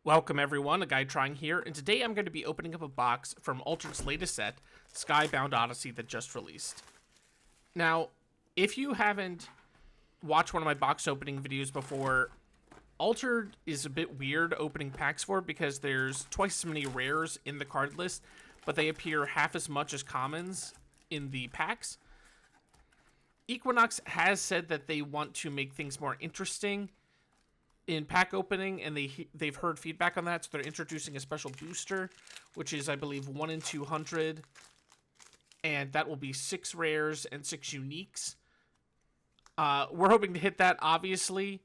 Welcome everyone, a guy trying here, and today I'm going to be opening up a box from Altered's latest set, Skybound Odyssey, that just released. Now, if you haven't watched one of my box opening videos before, Altered is a bit weird opening packs for because there's twice as many rares in the card list, but they appear half as much as commons in the packs. Equinox has said that they want to make things more interesting in pack opening, and they've heard feedback on that, so they're introducing a special booster, which is, I believe, 1 in 200, and that will be 6 rares and 6 uniques. We're hoping to hit that, obviously,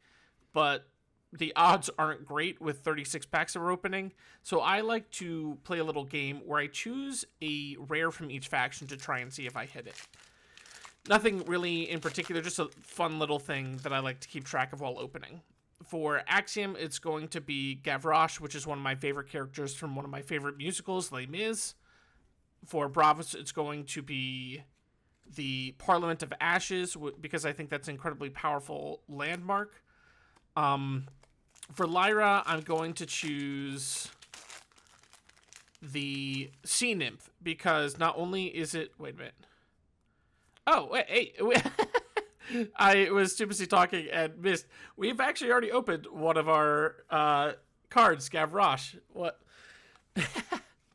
but the odds aren't great with 36 packs that we're opening, so I like to play a little game where I choose a rare from each faction to try and see if I hit it. Nothing really in particular, just a fun little thing that I like to keep track of while opening. For Axiom, it's going to be Gavroche, which is one of my favorite characters from one of my favorite musicals, Les Mis. For Bravos, it's going to be the Parliament of Ashes, because I think that's an incredibly powerful landmark. For Lyra, I'm going to choose the Sea Nymph, because not only is it... Wait a minute. Oh, wait. I was too busy talking and missed. We've actually already opened one of our cards, Gavroche. What?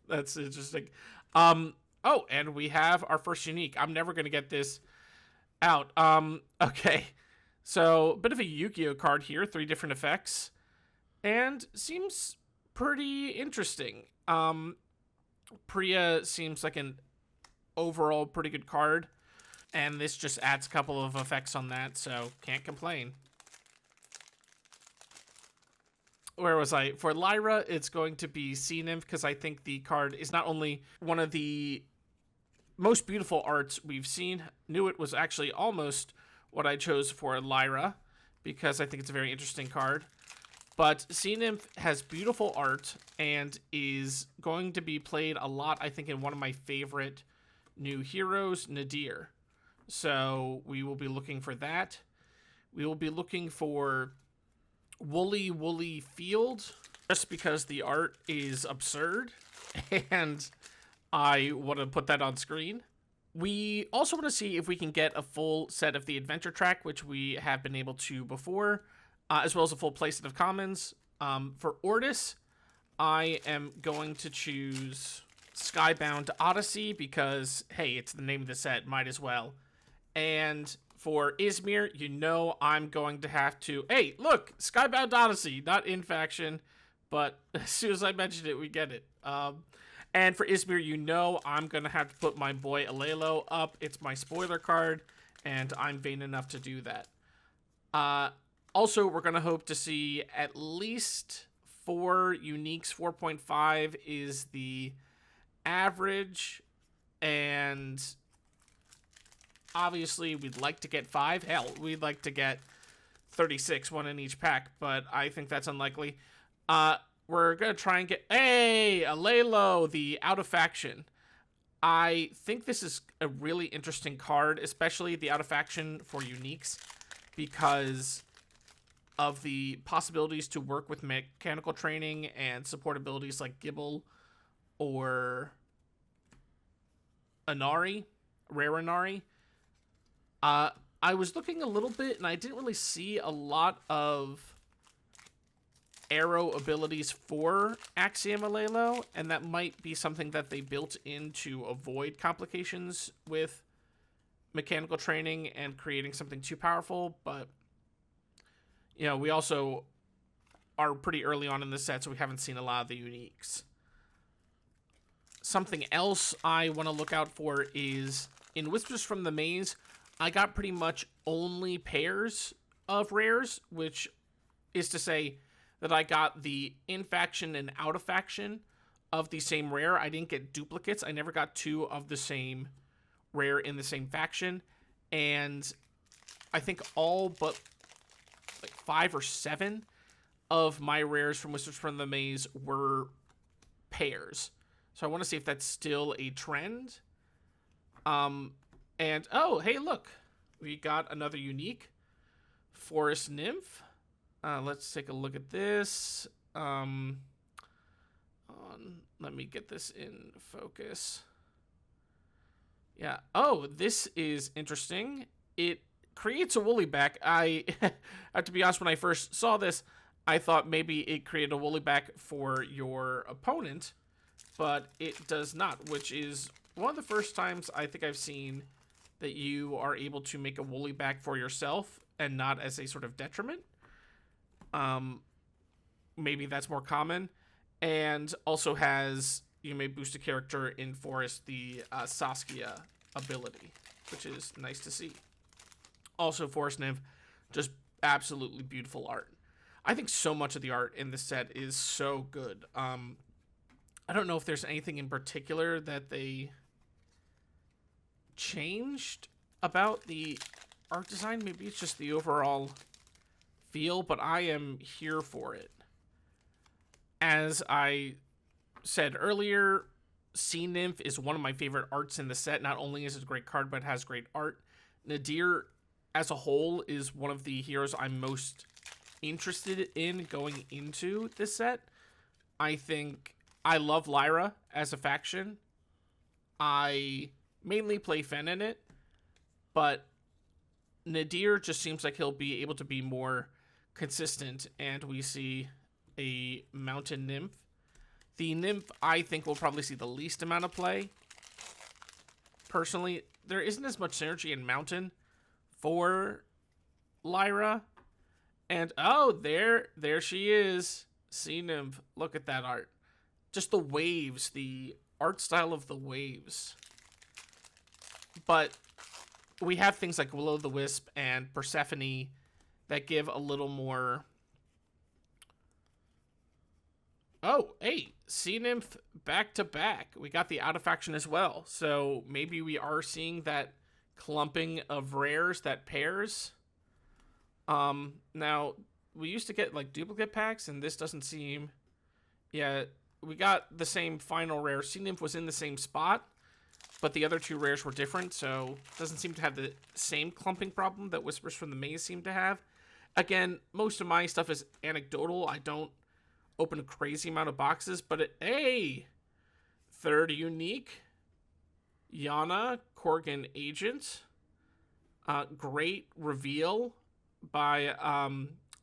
That's interesting. Oh, and we have our first unique. I'm never going to get this out. Okay. So, a bit of a Yu-Gi-Oh card here. 3 different effects. And seems pretty interesting. Priya seems like an overall pretty good card. And this just adds a couple of effects on that, so can't complain. Where was I? For Lyra, it's going to be Sea Nymph, because I think the card is not only one of the most beautiful arts we've seen. Knew it was actually almost what I chose for Lyra, because I think it's a very interesting card. But Sea Nymph has beautiful art and is going to be played a lot, I think, in one of my favorite new heroes, Nadir. So we will be looking for that. We will be looking for Woolly Field, just because the art is absurd, and I want to put that on screen. We also want to see if we can get a full set of the adventure track, which we have been able to before, as well as a full playset of commons. For Ortis, I am going to choose Skybound Odyssey because, hey, it's the name of the set, might as well. And for Izmir, you know I'm going to have to... Hey, look! Skybound Odyssey, not in faction, but as soon as I mention it, we get it. And for Izmir, you know I'm going to have to put my boy Alelo up. It's my spoiler card, and I'm vain enough to do that. Also, we're going to hope to see at least 4 uniques. 4.5 is the average, and... obviously, we'd like to get 5. Hell, we'd like to get 36, 1 in each pack, but I think that's unlikely. We're going to try and get... Hey! Alelo, the out of faction. I think this is a really interesting card, especially the out of faction for uniques, because of the possibilities to work with mechanical training and support abilities like Gibble or Inari, Rare Inari. I was looking a little bit, and I didn't really see a lot of arrow abilities for Axiom Alelo, and that might be something that they built in to avoid complications with mechanical training and creating something too powerful, but, you know, we also are pretty early on in the set, so we haven't seen a lot of the uniques. Something else I want to look out for is, in Whispers from the Maze, I got pretty much only pairs of rares, which is to say that I got the in-faction and out-of-faction of the same rare. I didn't get duplicates. I never got 2 of the same rare in the same faction. And I think all but like 5 or 7 of my rares from Whispers from the Maze were pairs. So I want to see if that's still a trend. And, oh, hey, look. We got another unique. Forest Nymph. Let's take a look at this. Let me get this in focus. Yeah. Oh, this is interesting. It creates a woolly back. I have to be honest, when I first saw this, I thought maybe it created a woolly back for your opponent, but it does not, which is one of the first times I think I've seen that you are able to make a woolly back for yourself and not as a sort of detriment. Maybe that's more common. And also has, you may boost a character in Forest, the Saskia ability, which is nice to see. Also, Forest Nymph, just absolutely beautiful art. I think so much of the art in this set is so good. I don't know if there's anything in particular that they changed about the art design. Maybe it's just the overall feel, but I am here for it. As I said earlier, Sea Nymph is one of my favorite arts in the set. Not only is it a great card, but it has great art. Nadir, as a whole, is one of the heroes I'm most interested in going into this set. I think I love Lyra as a faction. I mainly play Fen in it, but Nadir just seems like he'll be able to be more consistent, and we see a mountain nymph. The nymph, I think, will probably see the least amount of play. Personally, there isn't as much synergy in mountain for Lyra. And, oh, there she is. Sea Nymph. Look at that art. Just the waves, the art style of the waves. But we have things like Will-O-the-Wisp and Persephone that give a little more... Oh, hey, Sea Nymph back to back. We got the out of faction as well. So maybe we are seeing that clumping of rares, that pairs. Now, we used to get like duplicate packs, and this doesn't seem... Yeah, we got the same final rare. Sea Nymph was in the same spot, but the other two rares were different, so it doesn't seem to have the same clumping problem that Whispers from the Maze seem to have. Again, most of my stuff is anecdotal. I don't open a crazy amount of boxes, but hey, third unique, Yana, Korgan Agent, great reveal by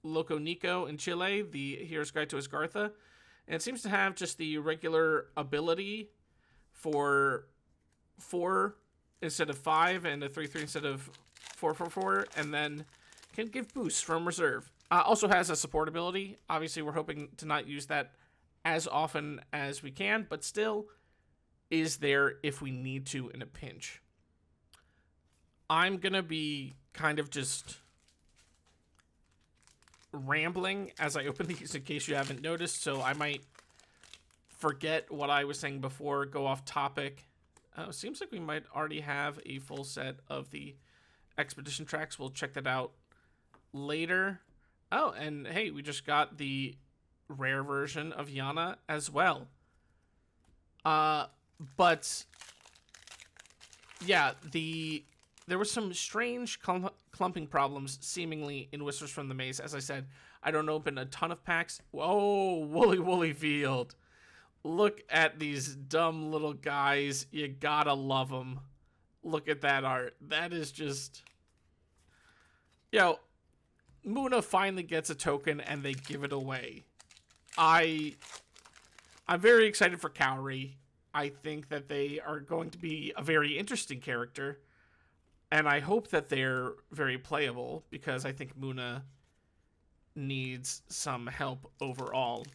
Loco Nico in Chile, the Hero's Guide to Asgartha, and it seems to have just the regular ability for 4 instead of 5, and a 3/3 instead of 4/4, and then can give boosts from reserve. Also has a support ability. Obviously, we're hoping to not use that as often as we can, but still is there if we need to in a pinch. I'm going to be kind of just rambling as I open these in case you haven't noticed, so I might forget what I was saying before, go off topic. Seems like we might already have a full set of the expedition tracks. We'll check that out later. Oh, and hey, we just got the rare version of Yana as well. But yeah, there was some strange clumping problems seemingly in Whispers from the Maze. As I said, I don't open a ton of packs. Whoa, Woolly Field. Look at these dumb little guys. You gotta love them. Look at that art. That is just... Muna finally gets a token and they give it away. I'm very excited for Cowrie. I think that they are going to be a very interesting character. And I hope that they're very playable, because I think Muna needs some help overall.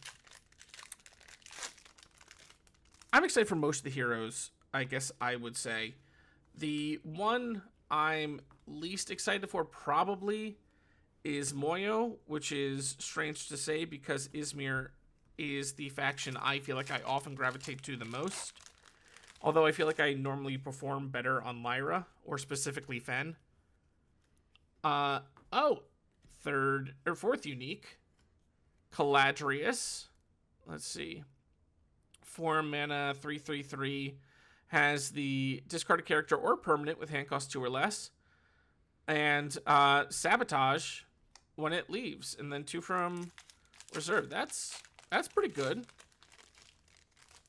I'm excited for most of the heroes, I guess I would say. The one I'm least excited for probably is Moyo, which is strange to say because Izmir is the faction I feel like I often gravitate to the most. Although I feel like I normally perform better on Lyra, or specifically Fen. Fourth unique. Caladrius. Let's see. 4 mana, 3/3/3. Has the discard a character or permanent with hand cost 2 or less. And Sabotage when it leaves. And then 2 from reserve. That's pretty good.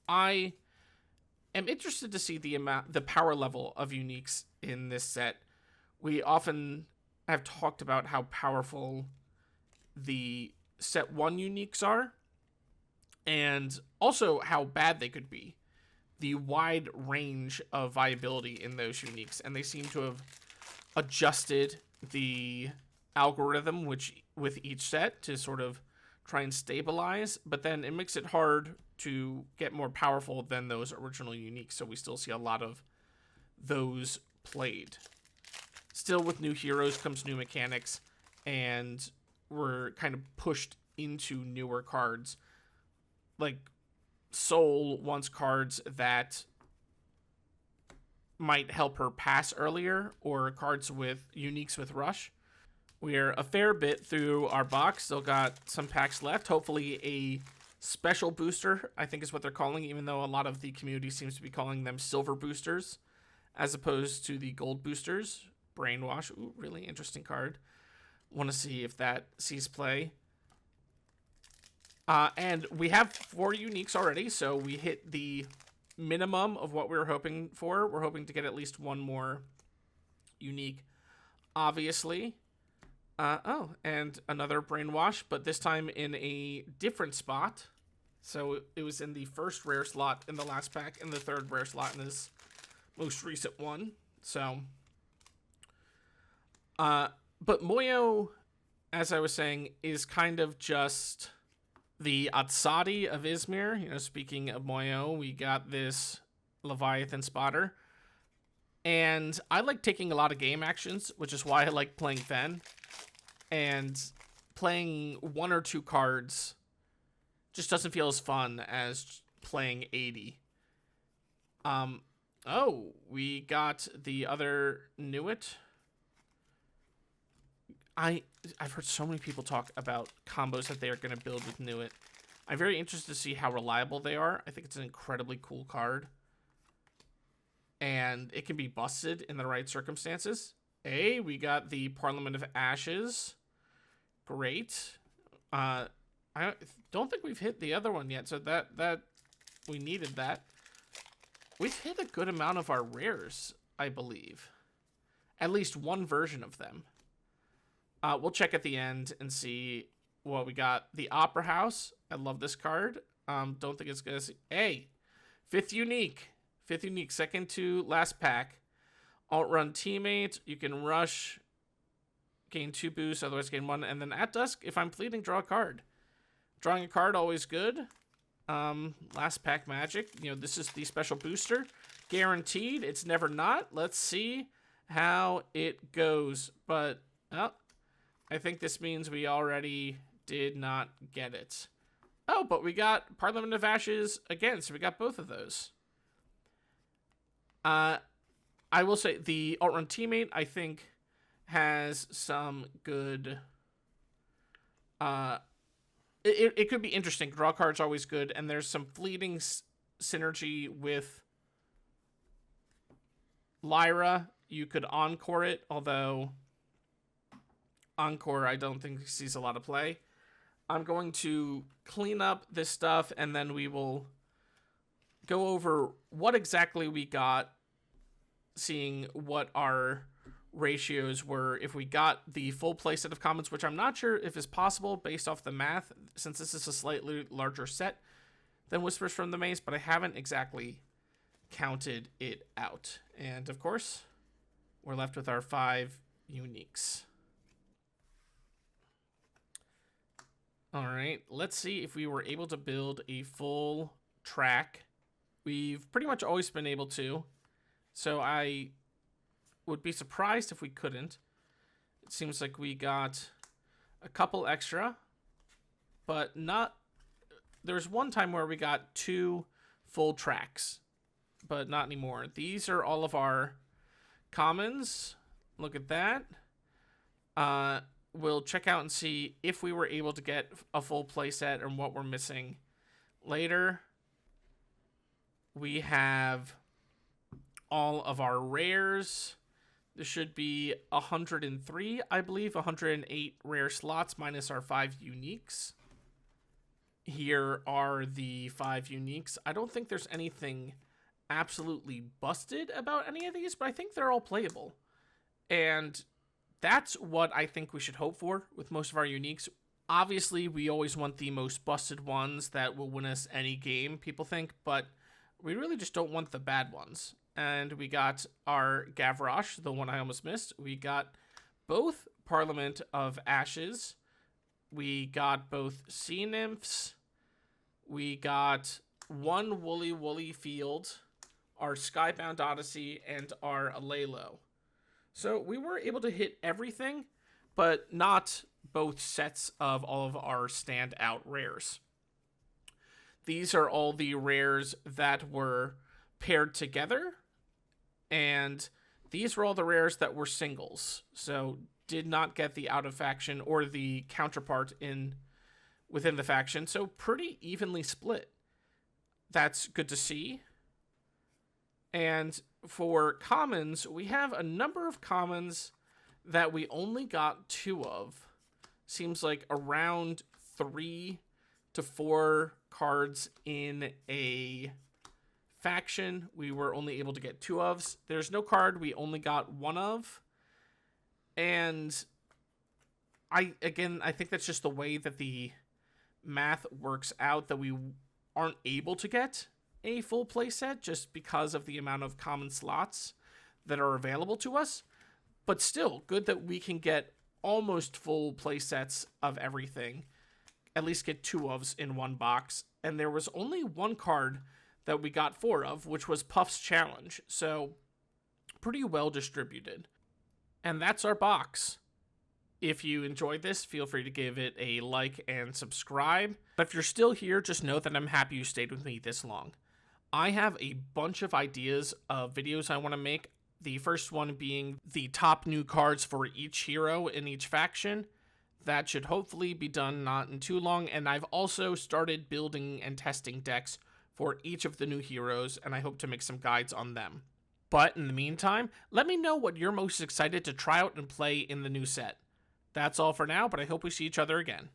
I am interested to see the power level of uniques in this set. We often have talked about how powerful the set 1 uniques are, and also how bad they could be. The wide range of viability in those uniques, and they seem to have adjusted the algorithm with each set to sort of try and stabilize, but then it makes it hard to get more powerful than those original uniques, so we still see a lot of those played. Still, with new heroes comes new mechanics, and we're kind of pushed into newer cards. Like, Soul wants cards that might help her pass earlier, or cards with uniques with rush. We're a fair bit through our box. Still got some packs left. Hopefully a special booster, I think is what they're calling, even though a lot of the community seems to be calling them silver boosters as opposed to the gold boosters. Brainwash. Ooh, really interesting card. Want to see if that sees play. And we have 4 uniques already, so we hit the minimum of what we were hoping for. We're hoping to get at least 1 more unique, obviously. And another Brainwash, but this time in a different spot. So it was in the first rare slot in the last pack, and the 3rd rare slot in this most recent one. So, but Moyo, as I was saying, is kind of just the Atsadi of Izmir. You know, speaking of Moyo, we got this Leviathan spotter. And I like taking a lot of game actions, which is why I like playing Fen. And playing 1 or 2 cards just doesn't feel as fun as playing 80. Oh, we got the other Nuit. I've heard so many people talk about combos that they are going to build with Nuit. I'm very interested to see how reliable they are. I think it's an incredibly cool card. And it can be busted in the right circumstances. Hey, we got the Parliament of Ashes. Great. I don't think we've hit the other one yet, so that we needed that. We've hit a good amount of our rares, I believe. At least one version of them. We'll check at the end and see what we got. The Opera House. I love this card. Don't think it's gonna see. Hey, 5th unique. 5th unique. Second to last pack. Alt-run teammate. You can rush. Gain 2 boosts, otherwise gain 1. And then at dusk, if I'm fleeting, draw a card. Drawing a card, always good. Last pack magic. You know, this is the special booster. Guaranteed. It's never not. Let's see how it goes. But, oh, I think this means we already did not get it. Oh, but we got Parliament of Ashes again, so we got both of those. I will say the alt-run teammate, I think, has some good... It could be interesting. Draw cards always good, and there's some fleeting synergy with Lyra. You could encore it, although encore I don't think sees a lot of play. I'm going to clean up this stuff, and then we will go over what exactly we got, seeing what our ratios were if we got the full playset of commons, which I'm not sure if is possible based off the math, since this is a slightly larger set than Whispers from the Maze, but I haven't exactly counted it out. And of course, we're left with our 5 uniques. All right, let's see if we were able to build a full track. We've pretty much always been able to, so I would be surprised if we couldn't. It seems like we got a couple extra, but not... There's one time where we got 2 full tracks, but not anymore. These are all of our commons. Look at that. We'll check out and see if we were able to get a full playset and what we're missing later. We have all of our rares. There should be 103, I believe, 108 rare slots minus our 5 uniques. Here are the 5 uniques. I don't think there's anything absolutely busted about any of these, but I think they're all playable. And that's what I think we should hope for with most of our uniques. Obviously, we always want the most busted ones that will win us any game, people think, but we really just don't want the bad ones. And we got our Gavroche, the one I almost missed. We got both Parliament of Ashes. We got both Sea Nymphs. We got one Woolly Woolly Field, our Skybound Odyssey, and our Alelo. So we were able to hit everything, but not both sets of all of our standout rares. These are all the rares that were paired together, and these were all the rares that were singles. So did not get the out of faction or the counterpart within the faction. So pretty evenly split. That's good to see. And for commons, we have a number of commons that we only got 2 of. Seems like around 3 to 4 cards in a faction we were only able to get 2 of. There's no card we only got 1 of. And I think that's just the way that the math works out, that we aren't able to get a full playset just because of the amount of common slots that are available to us. But still, good that we can get almost full playsets of everything. At least get 2 ofs in one box. And there was only 1 card that we got 4 of, which was Puff's Challenge. So, pretty well distributed. And that's our box. If you enjoyed this, feel free to give it a like and subscribe. But if you're still here, just know that I'm happy you stayed with me this long. I have a bunch of ideas of videos I want to make. The first one being the top new cards for each hero in each faction. That should hopefully be done not in too long. And I've also started building and testing decks for each of the new heroes, and I hope to make some guides on them. But in the meantime, let me know what you're most excited to try out and play in the new set. That's all for now, but I hope we see each other again.